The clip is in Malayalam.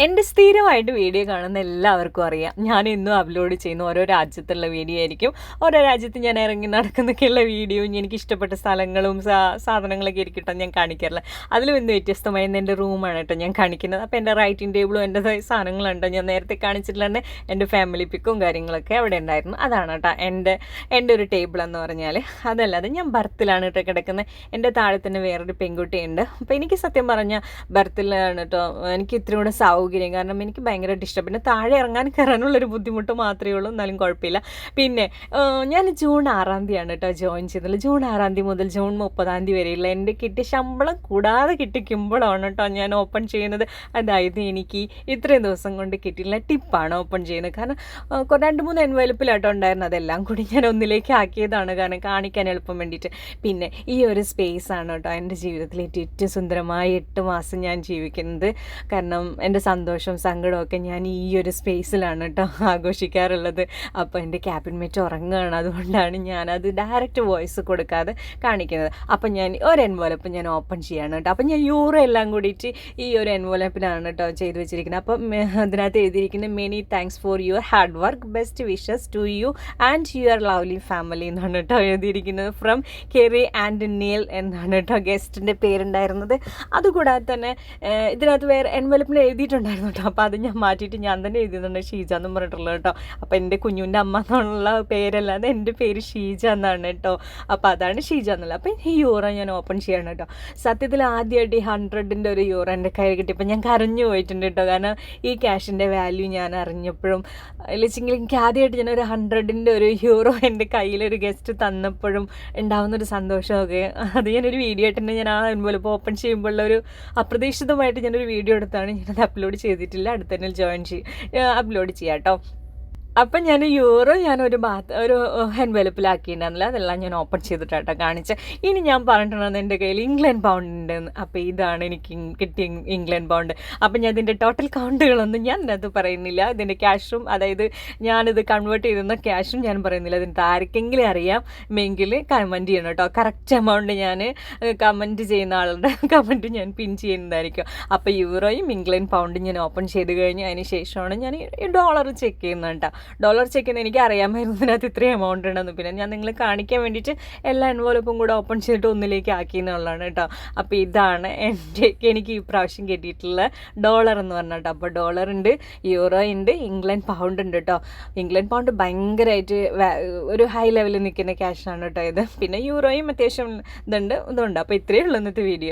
എൻ്റെ സ്ഥിരമായിട്ട് വീഡിയോ കാണുന്ന എല്ലാവർക്കും അറിയാം, ഞാൻ ഇന്നും അപ്ലോഡ് ചെയ്യുന്ന ഓരോ രാജ്യത്തുള്ള വീഡിയോ ആയിരിക്കും. ഓരോ രാജ്യത്ത് ഞാൻ ഇറങ്ങി നടക്കുന്നൊക്കെയുള്ള വീഡിയോയും എനിക്ക് ഇഷ്ടപ്പെട്ട സ്ഥലങ്ങളും സാധനങ്ങളൊക്കെ ആയിരിക്കും ഞാൻ കാണിക്കാറില്ല. അതിലും ഇന്ന് വ്യത്യസ്തമായി എൻ്റെ റൂമാണ് കേട്ടോ ഞാൻ കാണിക്കുന്നത്. അപ്പോൾ എൻ്റെ റൈറ്റിംഗ് ടേബിളും എൻ്റെ സാധനങ്ങളുണ്ടോ ഞാൻ നേരത്തെ കാണിച്ചിട്ടുള്ള എൻ്റെ ഫാമിലി പിക്കും കാര്യങ്ങളൊക്കെ അവിടെ ഉണ്ടായിരുന്നു. അതാണ് കേട്ടോ എൻ്റെ ഒരു ടേബിൾ എന്ന് പറഞ്ഞാൽ. അതല്ലാതെ ഞാൻ ബർത്തിലാണ് കേട്ടോ കിടക്കുന്നത്. എൻ്റെ താഴെ തന്നെ വേറൊരു പെൺകുട്ടിയുണ്ട്. അപ്പോൾ എനിക്ക് സത്യം പറഞ്ഞാൽ ബർത്തിലാണ് കേട്ടോ എനിക്ക് ഇത്രയും കൂടെ സൗകര്യം. കാരണം എനിക്ക് ഭയങ്കരമായിട്ട് ഇഷ്ടം. പിന്നെ താഴെ ഇറങ്ങാൻ കയറാനുള്ളൊരു ബുദ്ധിമുട്ട് മാത്രമേ ഉള്ളൂ, എന്നാലും കുഴപ്പമില്ല. പിന്നെ ഞാൻ ജൂൺ 6 കേട്ടോ ജോയിൻ ചെയ്തത്. ജൂൺ 6 മുതൽ ജൂൺ 30 വരെയുള്ള എൻ്റെ കിട്ടിയ ശമ്പളം കൂടാതെ കിട്ടിക്കുമ്പോഴാണ് കേട്ടോ ഞാൻ ഓപ്പൺ ചെയ്യുന്നത്. അതായത് എനിക്ക് ഇത്രയും ദിവസം കൊണ്ട് കിട്ടിയില്ല ടിപ്പാണ് ഓപ്പൺ ചെയ്യുന്നത്. കാരണം 2-3 എൻവലപ്പിലാട്ടോ ഉണ്ടായിരുന്നു. അതെല്ലാം കൂടി ഞാൻ ഒന്നിലേക്ക് ആക്കിയതാണ്, കാരണം കാണിക്കാൻ എളുപ്പം വേണ്ടിയിട്ട്. പിന്നെ ഈ ഒരു സ്പേസാണ് കേട്ടോ എൻ്റെ ജീവിതത്തിലെ ഏറ്റവും സുന്ദരമായ 8 മാസം ഞാൻ ജീവിക്കുന്നത്. കാരണം എൻ്റെ സന്തോഷവും സങ്കടമൊക്കെ ഞാൻ ഈ ഒരു സ്പേസിലാണ് കേട്ടോ ആഘോഷിക്കാറുള്ളത്. അപ്പോൾ എൻ്റെ ക്യാബിൻ മേറ്റ് ഉറങ്ങുകയാണ്, അതുകൊണ്ടാണ് ഞാനത് ഡയറക്റ്റ് വോയിസ് കൊടുക്കാതെ കാണിക്കുന്നത്. അപ്പം ഞാൻ ഒരു എൻവലപ്പ് ഞാൻ ഓപ്പൺ ചെയ്യാണ് കേട്ടോ. അപ്പം ഞാൻ യൂറോ എല്ലാം കൂടിയിട്ട് ഈ ഒരു എൻവലപ്പിലാണ് കേട്ടോ ചെയ്ത് വെച്ചിരിക്കുന്നത്. അപ്പം അതിനകത്ത് എഴുതിയിരിക്കുന്നത് many thanks for your hard work, best wishes to you and your lovely family എന്നാണ് കേട്ടോ എഴുതിയിരിക്കുന്നത്. ഫ്രം കെറി ആൻഡ് നീൽ എന്നാണ് കേട്ടോ ഗസ്റ്റിൻ്റെ പേരുണ്ടായിരുന്നത്. അതുകൂടാതെ തന്നെ ഇതിനകത്ത് വേറെ എൻവലപ്പിൽ എഴുതിയിട്ടുണ്ടായിരുന്നു കേട്ടോ. അപ്പോൾ അത് ഞാൻ മാറ്റിയിട്ട് ഞാൻ തന്നെ എഴുതിയിട്ടുണ്ട് ഷീജ എന്നും പറഞ്ഞിട്ടുള്ളത് കേട്ടോ. അപ്പോൾ എൻ്റെ കുഞ്ഞുൻ്റെ അമ്മ എന്നുള്ള പേരല്ലാതെ എൻ്റെ പേര് ഷീജ എന്നാണ് കേട്ടോ. അപ്പോൾ അതാണ് ഷീജ എന്നുള്ളത്. അപ്പോൾ ഈ യൂറോ ഞാൻ ഓപ്പൺ ചെയ്യണം കേട്ടോ. സത്യത്തിൽ ആദ്യമായിട്ട് ഈ 100ൻ്റെ ഒരു യൂറോ എൻ്റെ കയ്യിൽ കിട്ടിയപ്പോൾ ഞാൻ കരഞ്ഞു പോയിട്ടുണ്ട് കേട്ടോ. കാരണം ഈ ക്യാഷിൻ്റെ വാല്യൂ ഞാൻ അറിഞ്ഞപ്പോഴും ഇല്ലെങ്കിൽ എനിക്ക് ആദ്യമായിട്ട് ഞാൻ ഒരു 100ൻ്റെ ഒരു യൂറോ എൻ്റെ കയ്യിലൊരു ഗസ്റ്റ് തന്നപ്പോഴും ഉണ്ടാകുന്നൊരു സന്തോഷമൊക്കെ അത് ഞാനൊരു വീഡിയോ ആയിട്ട് തന്നെ ഞാൻ ആ എൻവലപ്പ് ഓപ്പൺ ചെയ്യുമ്പോഴുള്ള ഒരു അപ്രതീക്ഷിതമായിട്ട് ഞാനൊരു വീഡിയോ എടുത്താണ്. ഞാനത് അപ്ലോഡ് ചെയ്തിട്ടില്ല, അടുത്ത തന്നെ അപ്ലോഡ് ചെയ്യാം കേട്ടോ. അപ്പം ഞാൻ യൂറോ ഞാനൊരു ഒരു എൻവലപ്പിലാക്കിയിട്ടുണ്ടായിരുന്നില്ല, അതെല്ലാം ഞാൻ ഓപ്പൺ ചെയ്തിട്ടാട്ടോ കാണിച്ച്. ഇനി ഞാൻ പറഞ്ഞിട്ടുണ്ടെന്ന് എൻ്റെ കയ്യിൽ ഇംഗ്ലണ്ട് പൗണ്ട് ഉണ്ടെന്ന്. അപ്പോൾ ഇതാണ് എനിക്ക് കിട്ടിയ ഇംഗ്ലണ്ട് പൗണ്ട്. അപ്പം ഞാൻ ഇതിൻ്റെ ടോട്ടൽ കൗണ്ടുകളൊന്നും ഞാൻ ഇതിനകത്ത് പറയുന്നില്ല. ഇതിൻ്റെ ക്യാഷും, അതായത് ഞാനിത് കൺവേർട്ട് ചെയ്തിരുന്ന ക്യാഷും ഞാൻ പറയുന്നില്ല. ഇതിൻ്റെ ആർക്കെങ്കിലും അറിയാമെങ്കിൽ കമൻറ്റ് ചെയ്യണം കേട്ടോ. കറക്റ്റ് എമൗണ്ട് ഞാൻ കമൻറ്റ് ചെയ്യുന്ന ആളുടെ കമൻറ്റ് ഞാൻ പിൻ ചെയ്യുന്നതായിരിക്കും. അപ്പോൾ യൂറോയും ഇംഗ്ലണ്ട് പൗണ്ടും ഞാൻ ഓപ്പൺ ചെയ്ത് കഴിഞ്ഞ് അതിന് ശേഷമാണ് ഞാൻ ഈ ഡോളർ ചെക്ക് ചെയ്യുന്നത് കേട്ടോ. ഡോളർ ചെക്ക് ചെയ്യുന്നത് എനിക്ക് അറിയാമായിരുന്നു ഇതിനകത്ത് ഇത്രയും എമൗണ്ട് ഉണ്ടെന്ന്. പിന്നെ ഞാൻ നിങ്ങളെ കാണിക്കാൻ വേണ്ടിയിട്ട് എല്ലാ എൻവലപ്പും കൂടെ ഓപ്പൺ ചെയ്തിട്ട് ഒന്നിലേക്ക് ആക്കിയെന്നുള്ളതാണ് കേട്ടോ. അപ്പോൾ ഇതാണ് എനിക്ക് ഈ പ്രാവശ്യം കിട്ടിയിട്ടുള്ള ഡോളർ എന്ന് പറഞ്ഞാൽ കേട്ടോ. അപ്പോൾ ഡോളർ ഉണ്ട്, യൂറോ ഉണ്ട്, ഇംഗ്ലണ്ട് പൗണ്ട് ഉണ്ട് കേട്ടോ. ഇംഗ്ലണ്ട് പൗണ്ട് ഭയങ്കരമായിട്ട് ഒരു ഹൈ ലെവലിൽ നിൽക്കുന്ന ക്യാഷാണ് കേട്ടോ ഇത്. പിന്നെ യൂറോയും അത്യാവശ്യം ഇതുണ്ട്. അപ്പോൾ ഇത്രയേ ഉള്ളൂ ഇന്നത്തെ വീഡിയോ.